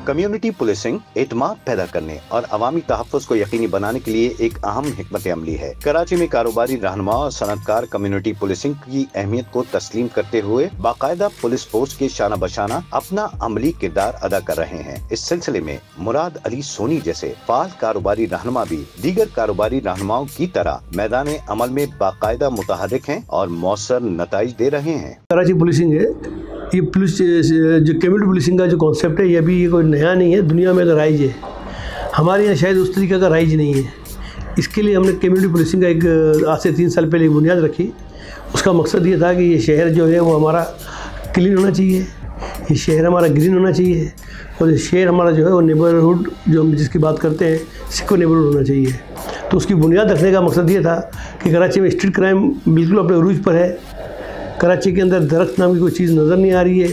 Community policing एतमाद पैदा करने और अवामी तहफ़्फ़ुज़ को यकीनी बनाने के लिए एक अहम हिकमत अमली है। कराची में कारोबारी रहनुमा और सनतकार कम्युनिटी पुलिसिंग की अहमियत को तस्लीम करते हुए बाकायदा पुलिस फोर्स के शाना बशाना अपना अमली किरदार अदा कर रहे हैं। इस सिलसिले में मुराद अली सोनी जैसे फाल कारोबारी रहनुमा भी दीगर कारोबारी रहनुमाओं की तरह मैदान अमल में बाकायदा मुतहर्रिक हैं और मौसर नताइज दे रहे हैं। कराची पुलिसिंग है, ये पुलिस जो कम्युनिटी पुलिसिंग का जो कॉन्सेप्ट है ये अभी ये कोई नया नहीं है, दुनिया में तो राइज है। हमारे यहाँ शायद उस तरीके का राइज नहीं है। इसके लिए हमने कम्युनिटी पुलिसिंग का एक आज से 3 साल पहले एक बुनियाद रखी। उसका मकसद ये था कि ये शहर जो है वो हमारा क्लीन होना चाहिए, ये शहर हमारा ग्रीन होना चाहिए और ये शहर हमारा जो है वो नेबरहुड जो हम जिसकी बात करते हैं सिक्योर नेबरहुड होना चाहिए। तो उसकी बुनियाद रखने का मकसद ये था कि कराची में स्ट्रीट क्राइम बिल्कुल अपने अरूज पर है। कराची के अंदर दरख्त नाम की कोई चीज़ नज़र नहीं आ रही है।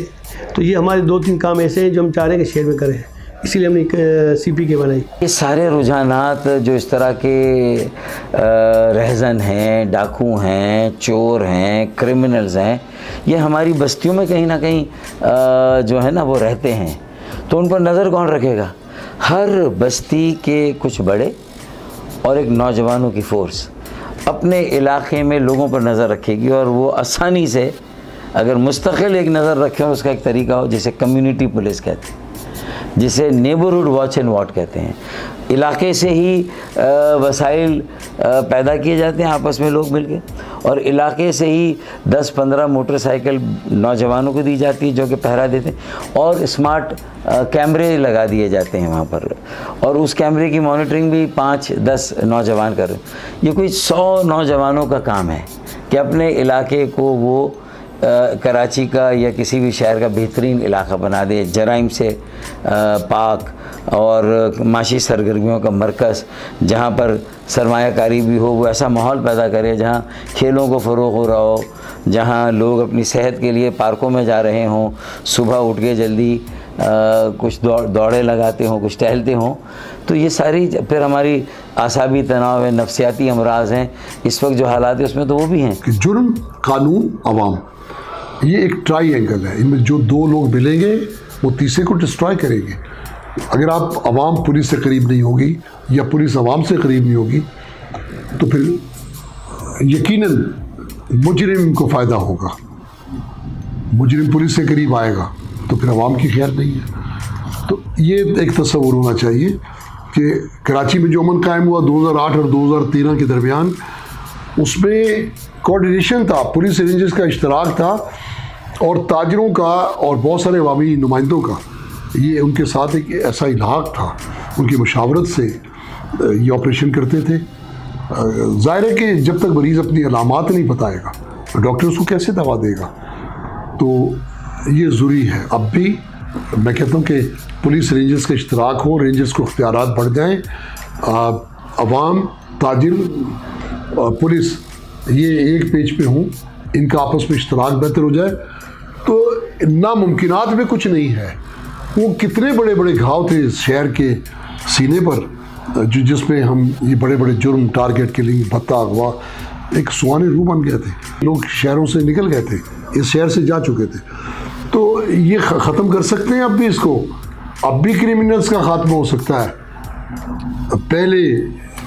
तो ये हमारे 2-3 काम ऐसे हैं जो हम चाह रहे हैं कि शहर में करें, इसीलिए हमने एक CPK बनाई। ये सारे रुझानात जो इस तरह के रहज़न हैं, डाकू हैं, चोर हैं, क्रिमिनल्स हैं, ये हमारी बस्तियों में कहीं ना कहीं जो है ना वो रहते हैं। तो उन पर नज़र कौन रखेगा? हर बस्ती के कुछ बड़े और एक नौजवानों की फ़ोर्स अपने इलाके में लोगों पर नज़र रखेगी और वो आसानी से अगर मुस्तकिल एक नज़र रखें, उसका एक तरीका हो जिसे कम्युनिटी पुलिस कहते हैं, जिसे नेबरहुड वॉच एंड वाट कहते हैं। इलाके से ही वसाइल पैदा किए जाते हैं आपस में लोग मिलके, और इलाके से ही 10-15 मोटरसाइकिल नौजवानों को दी जाती है जो कि पहरा देते हैं, और स्मार्ट कैमरे लगा दिए जाते हैं वहाँ पर, और उस कैमरे की मॉनिटरिंग भी 5-10 नौजवान कर रहे हैं। ये कोई 100 नौजवानों का काम है कि अपने इलाके को वो कराची का या किसी भी शहर का बेहतरीन इलाका बना दे, जराइम से पाक और माशी सरगर्मियों का मरकज़, जहाँ पर सरमायाकारी भी हो, वो ऐसा माहौल पैदा करे जहाँ खेलों को फ़रोग़ हो रहा हो, जहाँ लोग अपनी सेहत के लिए पार्कों में जा रहे हों, सुबह उठ के जल्दी कुछ दौड़े लगाते हों, कुछ टहलते हों। तो ये सारी फिर हमारी आसाबी तनाव है, नफसियाती अमराज हैं, इस वक्त जो हालात है उसमें तो वो भी हैं कि जुर्म, कानून, अवाम, ये एक ट्राई एंगल है। इनमें जो 2 लोग मिलेंगे वो तीसरे को डिस्ट्रॉय करेंगे। अगर आप अवाम पुलिस से करीब नहीं होगी या पुलिस अवाम से करीब नहीं होगी तो फिर यकीनन मुजरिम को फ़ायदा होगा। मुजरिम पुलिस से करीब आएगा तो फिर अवाम की खैर नहीं है। तो ये एक तस्वुर होना चाहिए कि कराची में जो अमन कायम हुआ 2008 और 2013 के दरमियान, उसमें कोऑर्डिनेशन था, पुलिस रेंजर्स का इश्तराक था और ताजरों का और बहुत सारे अवामी नुमाइंदों का, ये उनके साथ एक ऐसा इलाक़ था, उनकी मशावरत से ये ऑपरेशन करते थे। ज़ाहिर है कि जब तक मरीज़ अपनी अलामात नहीं बताएगा तो डॉक्टर उसको कैसे दवा देगा। तो ये ज़रूरी है। अब भी मैं कहता हूँ कि पुलिस रेंजर्स का इश्तराक हो, रेंजर्स को इख्तियारात बढ़ जाएँ, अवाम, ताजिर, पुलिस ये एक पेज पे हों, इनका आपस में इश्तराक बेहतर हो जाए तो नामुमकिनात में कुछ नहीं है। वो कितने बड़े बड़े घाव थे इस शहर के सीने पर जो जिसमें हम ये बड़े बड़े जुर्म, टारगेट किलिंग, भत्ता, अगवा एक सुहाने रूह बन गए थे। लोग शहरों से निकल गए थे, इस शहर से जा चुके थे। तो ये ख़त्म कर सकते हैं अब भी इसको। अब भी क्रिमिनल्स का खात्मा हो सकता है। पहले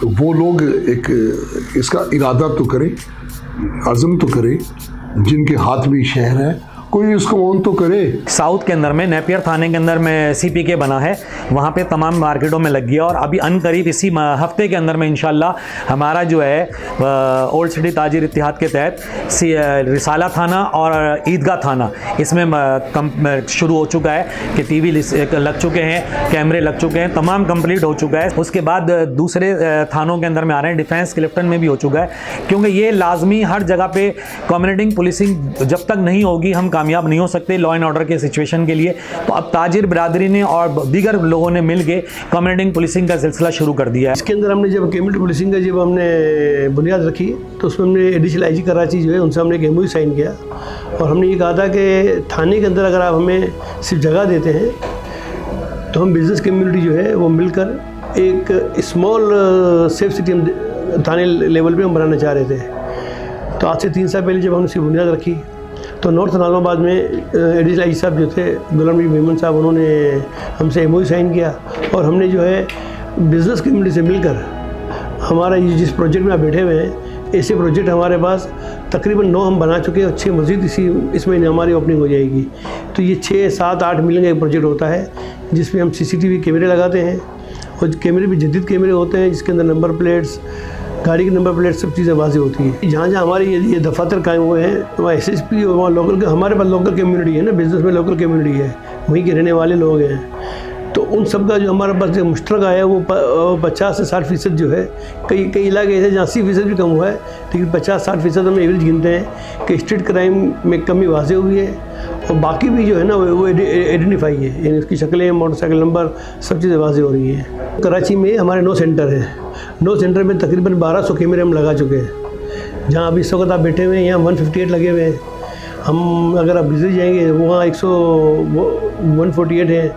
वो लोग एक इसका इरादा तो करें, अज़म तो करें, जिनके हाथ में शहर है, कोई इसको ऑन तो करे। साउथ के अंदर में नेपियर थाने के अंदर में CPK बना है, वहाँ पे तमाम मार्केटों में लग गया और अभी अनकरीब इसी हफ्ते के अंदर में इंशाल्लाह हमारा जो है ओल्ड सिटी ताजिर इत्तिहाद के तहत रिसाला थाना और ईदगाह थाना इसमें शुरू हो चुका है कि TV लग चुके हैं, कैमरे लग चुके हैं, तमाम कंप्लीट हो चुका है। उसके बाद दूसरे थानों के अंदर में आ रहे हैं, डिफेंस क्लिफ्टन में भी हो चुका है, क्योंकि ये लाजमी हर जगह पे कम्युनिटी पुलिसिंग जब तक नहीं होगी हम कामयाब नहीं हो सकते लॉ एंड ऑर्डर के सिचुएशन के लिए। तो अब ताजिर बिरादरी ने और दीगर लोगों ने मिल के कम्युनिटी पुलिसिंग का सिलसिला शुरू कर दिया है। इसके अंदर हमने जब कम्युनिटी पुलिसिंग का जब हमने बुनियाद रखी तो उसमें हमने एडिशनल IG कराची जो है उनसे हमने एक MOU साइन किया और हमने ये कहा था कि थाने के अंदर अगर आप हमें सिर्फ जगह देते हैं तो हम बिज़नेस कम्युनिटी जो है वो मिलकर एक स्मॉल सेफ सिटी हम थाने लेवल पे हम बनाना चाह रहे थे। तो आज से 3 साल पहले जब हमने इसकी बुनियाद रखी तो नॉर्थ इस्लामाबाद में एडिशनल आई साहब जो थे गुलाम नबी मेमन साहब, उन्होंने हमसे MOU साइन किया और हमने जो है बिज़नेस कम्युनिटी से मिलकर हमारा ये जिस प्रोजेक्ट में आप बैठे हुए हैं, ऐसे प्रोजेक्ट हमारे पास तकरीबन 9 हम बना चुके हैं और 6 मज़ीद इस महीने हमारी ओपनिंग हो जाएगी। तो ये 6, 7, 8 मिलने का एक प्रोजेक्ट होता है जिसमें हम CCTV कैमरे लगाते हैं और कैमरे भी जदीद कैमरे होते हैं जिसके अंदर नंबर प्लेट्स, गाड़ी की नंबर प्लेट, सब चीज़ें वाज़ेह होती है। जहाँ जहाँ हमारे ये दफातर कायम हुए हैं वहाँ SSP और वहाँ लोकल, हमारे पास लोकल कम्युनिटी है ना, बिज़नेस में लोकल कम्युनिटी है, वहीं के रहने वाले लोग हैं। तो उन सब का जो हमारे पास जो मुश्तरका है वो 50 से 60% जो है, कई इलाके ऐसे जहाँ 80% भी कम हुआ है, लेकिन 50-60% हम एवरेज गिनते हैं कि स्ट्रीट क्राइम में कमी वाज़ेह हुई है और बाकी भी जो है ना वो आइडेंटिफाई है, यानी उसकी शक्लें, मोटरसाइकिल नंबर, सब चीज़ें वाज़ेह हो रही हैं। कराची में हमारे 9 सेंटर हैं, 9 सेंटर में तकरीबन 1200 कैमरे हम लगा चुके हैं। जहाँ अभी इस वक्त आप बैठे हुए हैं यहाँ 158 लगे हुए हैं। हम अगर आप गुजर जाएंगे वहाँ 148 है।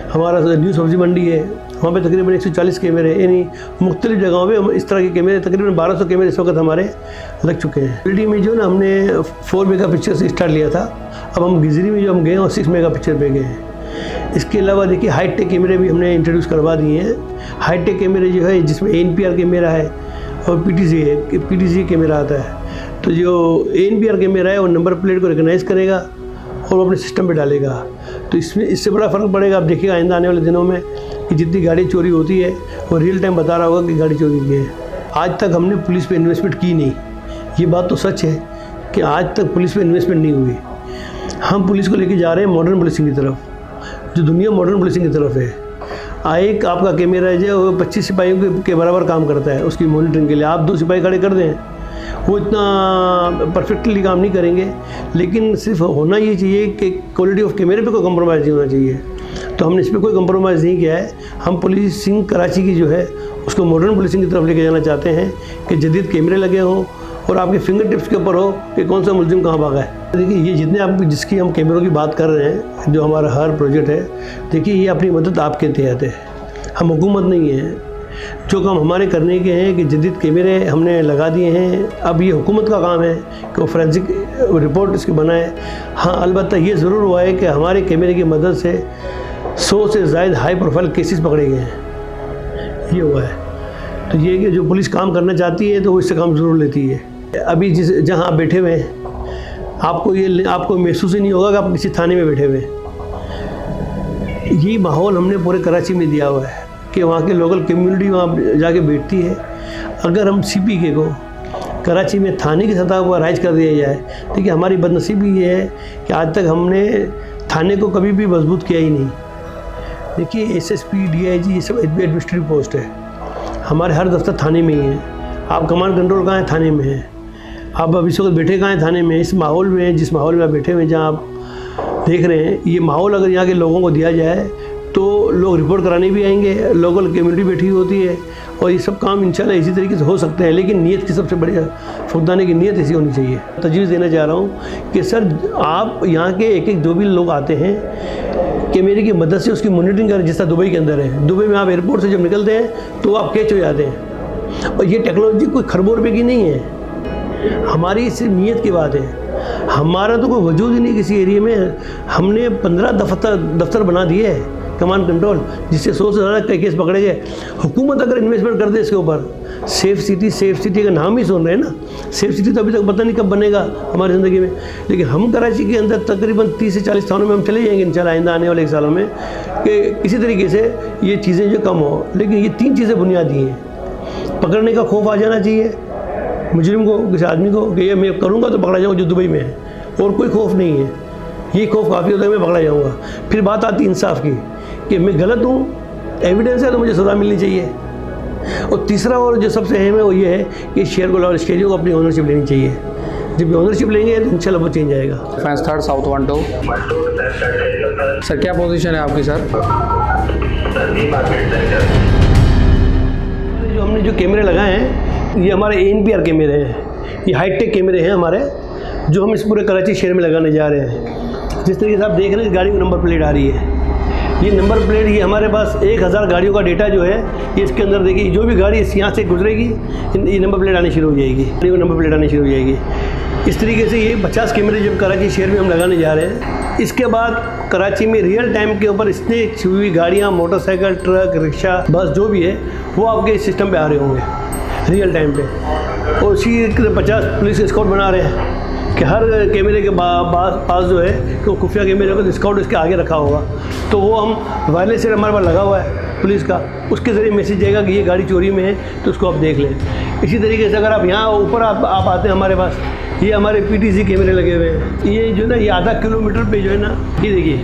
हमारा न्यू सब्ज़ी मंडी है, वहाँ पे तकरीबन 140 कैमरे हैं, यानी मुख्तलिफ जगहों पे हम इस तरह के कैमरे, तकरीबन 1200 कैमरे इस वक्त हमारे लग चुके हैं। क्वालिटी में जो ना हमने 4 मेगापिक्सल से स्टार्ट लिया था, अब हम गिजरी में जो हम गए और 6 मेगापिक्सल पे गए हैं। इसके अलावा देखिए हाईटेक कैमरे भी हमने इंट्रोड्यूस करवा दिए हैं। हाईटेक कैमरे जो है जिसमें ANPR कैमरा है और PTZ कैमरा आता है। तो जो ANPR कैमरा है वो नंबर प्लेट को रिकगनाइज़ करेगा और वो अपने सिस्टम पे डालेगा। तो इससे बड़ा फ़र्क पड़ेगा। आप देखिएगा आइंदा आने वाले दिनों में कि जितनी गाड़ी चोरी होती है वो रियल टाइम बता रहा होगा कि गाड़ी चोरी की है। आज तक हमने पुलिस पे इन्वेस्टमेंट की नहीं, ये बात तो सच है कि आज तक पुलिस पे इन्वेस्टमेंट नहीं हुई। हम पुलिस को लेके जा रहे हैं मॉडर्न पुलिसिंग की तरफ, जो दुनिया मॉडर्न पुलिसिंग की तरफ है। एक आपका कैमरा है जो 25 सिपाहियों के बराबर काम करता है उसकी मॉनिटरिंग के लिए। आप 2 सिपाही खड़े कर दें, वो इतना परफेक्टली काम नहीं करेंगे, लेकिन सिर्फ होना ये चाहिए कि क्वालिटी ऑफ कैमरे पे कोई कंप्रोमाइज़ नहीं होना चाहिए। तो हमने इस पर कोई कंप्रोमाइज़ नहीं किया है। हम पुलिसिंग कराची की जो है उसको मॉडर्न पुलिसिंग की तरफ लेके जाना चाहते हैं कि जदीद कैमरे लगे हों और आपके फिंगर टिप्स के ऊपर हो कि कौन सा मुलजिम कहाँ भागा है। देखिए ये जितने आप जिसकी हम कैमरों की बात कर रहे हैं, जो हमारा हर प्रोजेक्ट है, देखिए ये अपनी मदद आपके तहत है, हम हुकूमत नहीं है। जो काम हमारे करने के हैं कि जदीद कैमरे हमने लगा दिए हैं, अब ये हुकूमत का काम है कि वो फोरेंसिक रिपोर्ट इसकी बनाए। हाँ, अलबत्ता ये ज़रूर हुआ है कि हमारे कैमरे की मदद से 100 से ज़ायद हाई प्रोफाइल केसेस पकड़े गए हैं, ये हुआ है। तो ये कि जो पुलिस काम करना चाहती है तो वो इससे काम ज़रूर लेती है। अभी जहाँ आप बैठे हुए हैं आपको महसूस ही नहीं होगा कि आप किसी थाने में बैठे हुए हैं। ये माहौल हमने पूरे कराची में दिया हुआ है कि वहाँ के लोकल कम्युनिटी वहाँ जाके बैठती है। अगर हम CPK को कराची में थाने की सतह पर राइज कर दिया जाए, देखिए हमारी बदनसीबी ये है कि आज तक हमने थाने को कभी भी मजबूत किया ही नहीं। देखिए SSP, DIG ये सब एडमिनिस्ट्रेटिव पोस्ट है, हमारे हर दफ्तर थाने में ही है। आप कमांड कंट्रोल कहाँ है? थाने में है। आप अभी इस वक्त बैठे कहाँ हैं? थाने में। इस माहौल में, जिस माहौल में आप बैठे हुए हैं, जहाँ आप देख रहे हैं, ये माहौल अगर यहाँ के लोगों को दिया जाए तो लोग रिपोर्ट कराने भी आएंगे। लोकल कम्युनिटी बैठी होती है और ये सब काम इंशाल्लाह इसी तरीके से हो सकते हैं, लेकिन नीयत की सबसे बड़ी फुकदाने की नीयत ऐसी होनी चाहिए। तजवीज़ देना चाह रहा हूँ कि सर आप यहाँ के एक जो भी लोग आते हैं कैमरे की मदद से उसकी मॉनिटरिंग करें। जिस तरह दुबई के अंदर है, दुबई में आप एयरपोर्ट से जब निकलते हैं तो आप कैच हो जाते हैं। और ये टेक्नोलॉजी कोई खरबों रुपये की नहीं है, हमारी सिर्फ नीयत की बात है। हमारा तो कोई वजूद ही नहीं किसी एरिया में। हमने 15 दफ्तर बना दिए है कमांड कंट्रोल, जिससे 100 से ज़्यादा कई केस पकड़े गए। हुकूमत अगर इन्वेस्टमेंट कर दे इसके ऊपर, सेफ सिटी का नाम ही सुन रहे हैं ना। सेफ सिटी तो अभी तक पता नहीं कब बनेगा हमारी ज़िंदगी में, लेकिन हम कराची के अंदर तकरीबन 30 से 40 थानों में हम चले जाएंगे इंशाल्लाह आइंदा आने वाले 1 सालों में, कि किसी तरीके से ये चीज़ें जो कम हो। लेकिन ये 3 चीज़ें बुनियादी हैं। पकड़ने का खौफ आ जाना चाहिए मुजरिम को, किसी आदमी को, कि ये मैं करूँगा तो पकड़ा जाऊँगा, जो दुबई में है, और कोई खौफ नहीं है। ये खौफ काफ़ी होता है मैं पकड़ा जाऊँगा। फिर बात आती इंसाफ की कि मैं गलत हूँ, एविडेंस है तो मुझे सज़ा मिलनी चाहिए। और तीसरा और जो सबसे अहम है वो ये है कि शेयर को स्टेडियो को अपनी ओनरशिप लेनी चाहिए। जब ओनरशिप लेंगे तो इंशाल्लाह वो चेंज आएगा। डिफेंस 3rd साउथ 1-2 सर, क्या पोजीशन है आपकी सर? जो हमने जो कैमरे लगाए हैं ये हमारे ANPR कैमरे हैं, ये हाईटेक कैमरे हैं हमारे, जो हम इस पूरे कराची शहर में लगाने जा रहे हैं। जिस तरीके से आप देख रहे हैं गाड़ी में नंबर प्लेट आ रही है, ये नंबर प्लेट, ये हमारे पास 1000 गाड़ियों का डेटा जो है ये इसके अंदर देखिए, जो भी गाड़ी यहाँ से गुजरेगी ये नंबर प्लेट आनी शुरू हो जाएगी, गाड़ी को नंबर प्लेट आनी शुरू हो जाएगी। इस तरीके से ये 50 कैमरे जब कराची शहर में हम लगाने जा रहे हैं, इसके बाद कराची में रियल टाइम के ऊपर स्नेक छुई हुई गाड़ियाँ, मोटरसाइकिल, ट्रक, रिक्शा, बस जो भी है वो आपके इस सिस्टम पे आ रहे होंगे रियल टाइम पे। और इसी 50 पुलिस स्कॉट बना रहे हैं कि हर कैमरे के पास जो है तो खुफिया कैमरे का स्कॉट इसके आगे रखा होगा, तो वो हम वायरलेस सेट हमारे पास लगा हुआ है पुलिस का, उसके ज़रिए मैसेज जाएगा कि ये गाड़ी चोरी में है तो उसको आप देख लें। इसी तरीके से अगर आप यहाँ ऊपर आप आते हैं हमारे पास, ये हमारे PTC कैमरे लगे हुए हैं। ये जो ना ये आधा किलोमीटर पे जो है ना, ये देखिए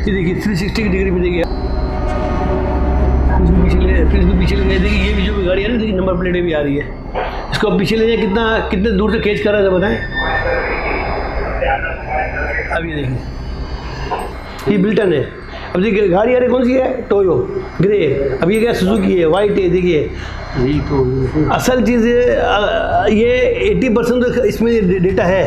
360 डिग्री पे देखिए, पीछे ले देखिए, ये भी जो गाड़ी है ना देखिए नंबर प्लेटें भी आ रही है, इसको आप पीछे ले जाए कितने दूर से कैच कर रहा था बताएं। अब ये देखिए ये बिल्टन है, अब देखिए गाड़ी आ रही कौन सी है, टोयो ग्रे, अब ये क्या सुजुकी है, वाइट है, देखिए यही तो असल चीज़ है। ये 80% इसमें डेटा है।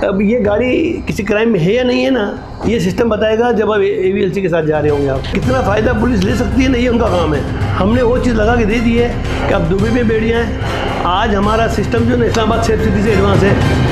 अब ये गाड़ी किसी क्राइम में है या नहीं है ना, ये सिस्टम बताएगा जब आप AVLC के साथ जा रहे होंगे। आप कितना फ़ायदा पुलिस ले सकती है ना, ये उनका काम है। हमने वो चीज़ लगा के दे दी है कि अब दुबई में बेड़ियाँ हैं। आज हमारा सिस्टम जो है इस्लामाबाद सेफ सिटी से एडवांस है।